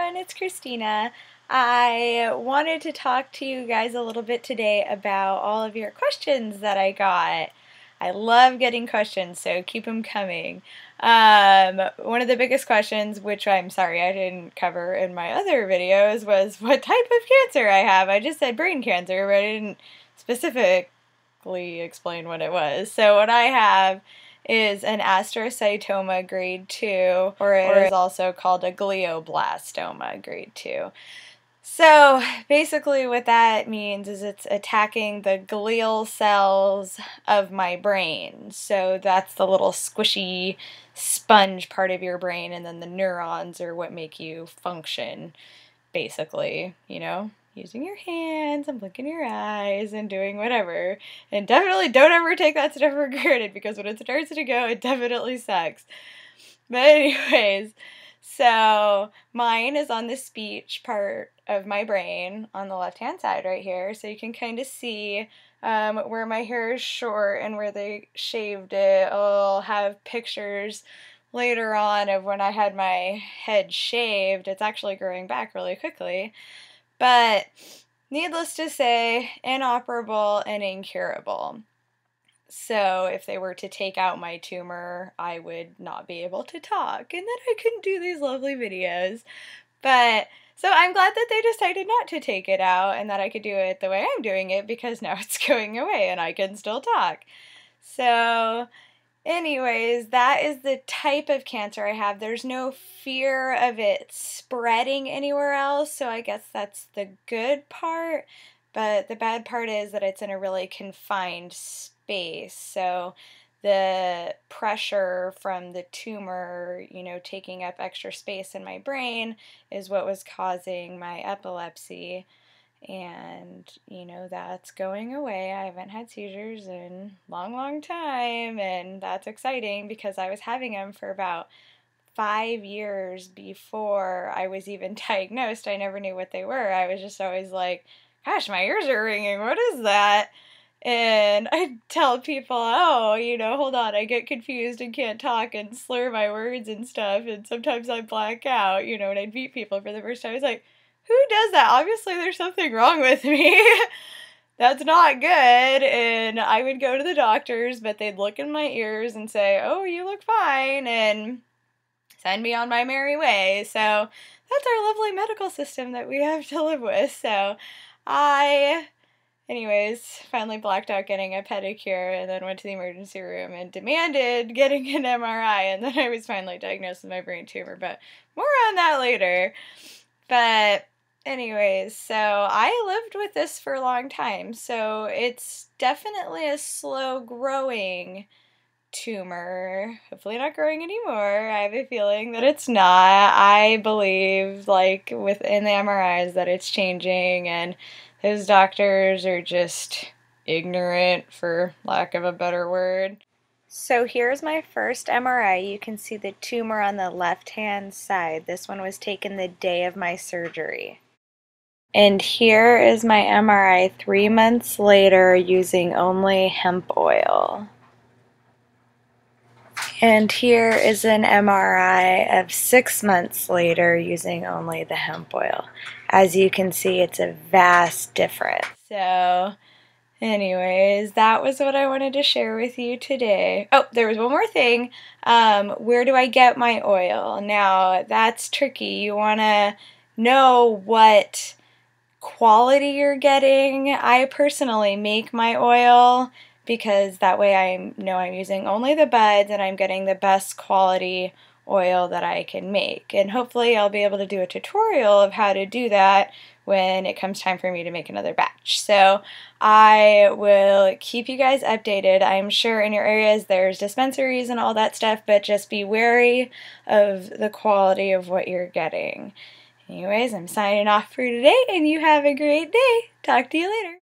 everyone, it's Kristina. I wanted to talk to you guys a little bit today about all of your questions that I got. I love getting questions, so keep them coming. One of the biggest questions, which I'm sorry I didn't cover in my other videos, was what type of cancer I have. I just said brain cancer, but I didn't specifically explain what it was. So what I have is an astrocytoma grade 2, or it is also called a glioblastoma grade 2. So basically what that means is it's attacking the glial cells of my brain. So that's the little squishy sponge part of your brain, and then the neurons are what make you function, basically, you know? Using your hands and blinking your eyes and doing whatever. And definitely don't ever take that stuff for granted, because when it starts to go, it definitely sucks. But anyways, so mine is on the speech part of my brain on the left-hand side right here. So you can kind of see where my hair is short and where they shaved it. I'll have pictures later on of when I had my head shaved. It's actually growing back really quickly. But needless to say, inoperable and incurable. So if they were to take out my tumor, I would not be able to talk, and then I couldn't do these lovely videos. But so I'm glad that they decided not to take it out and that I could do it the way I'm doing it, because now it's going away and I can still talk. So anyways, that is the type of cancer I have. There's no fear of it spreading anywhere else, so I guess that's the good part. But the bad part is that it's in a really confined space. So the pressure from the tumor, you know, taking up extra space in my brain is what was causing my epilepsy. And, you know, that's going away. I haven't had seizures in a long time, and that's exciting because I was having them for about 5 years before I was even diagnosed. I never knew what they were. I was just always like, gosh, my ears are ringing. What is that? And I'd tell people, oh, you know, hold on, I get confused and can't talk and slur my words and stuff, and sometimes I black out, you know, and I'd meet people for the first time. I was like, who does that? Obviously there's something wrong with me. That's not good. And I would go to the doctors, but they'd look in my ears and say, oh, you look fine, and send me on my merry way. So that's our lovely medical system that we have to live with. So anyways, finally blacked out getting a pedicure, and then went to the emergency room and demanded getting an MRI, and then I was finally diagnosed with my brain tumor, but more on that later. But anyways, so I lived with this for a long time, so it's definitely a slow growing tumor. Hopefully not growing anymore. I have a feeling that it's not. I believe, like within the MRIs, that it's changing, and those doctors are just ignorant, for lack of a better word. So here's my first MRI. You can see the tumor on the left-hand side. This one was taken the day of my surgery. And here is my MRI 3 months later using only hemp oil. And here is an MRI of 6 months later using only the hemp oil. As you can see, it's a vast difference. So anyways, that was what I wanted to share with you today. Oh, there was one more thing. Where do I get my oil? Now, that's tricky. You want to know what quality you're getting. I personally make my oil, because that way I know I'm using only the buds and I'm getting the best quality oil that I can make. And hopefully I'll be able to do a tutorial of how to do that when it comes time for me to make another batch. So I will keep you guys updated. I'm sure in your areas there's dispensaries and all that stuff, but just be wary of the quality of what you're getting. Anyways, I'm signing off for today, and you have a great day. Talk to you later.